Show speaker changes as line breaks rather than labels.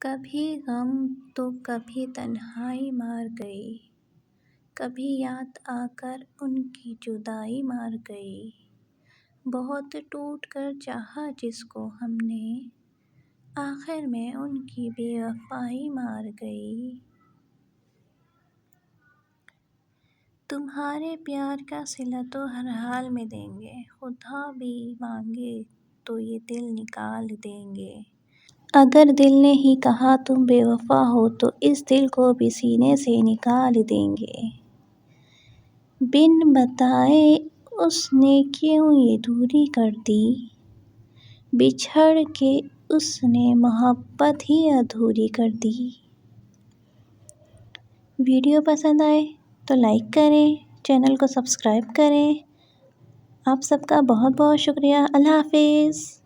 کبھی غم تو کبھی تنہائی مار گئی، کبھی یاد آ کر ان کی جدائی مار گئی۔ بہت ٹوٹ کر چاہا جس کو ہم نے، آخر میں ان کی بے وفائی مار گئی۔ تمہارے پیار کا صلہ تو ہر حال میں دیں گے، خدا بھی مانگے تو یہ دل نکال دیں گے۔ اگر دل نے ہی کہا تم بے وفا ہو تو اس دل کو بھی سینے سے نکال دیں گے۔ بن بتائے اس نے کیوں یہ دوری کر دی، بچھڑ کے اس نے محبت ہی ادھوری کر دی۔ ویڈیو پسند آئے تو لائک کریں، چینل کو سبسکرائب کریں۔ آپ سب کا بہت بہت شکریہ۔ اللہ حافظ۔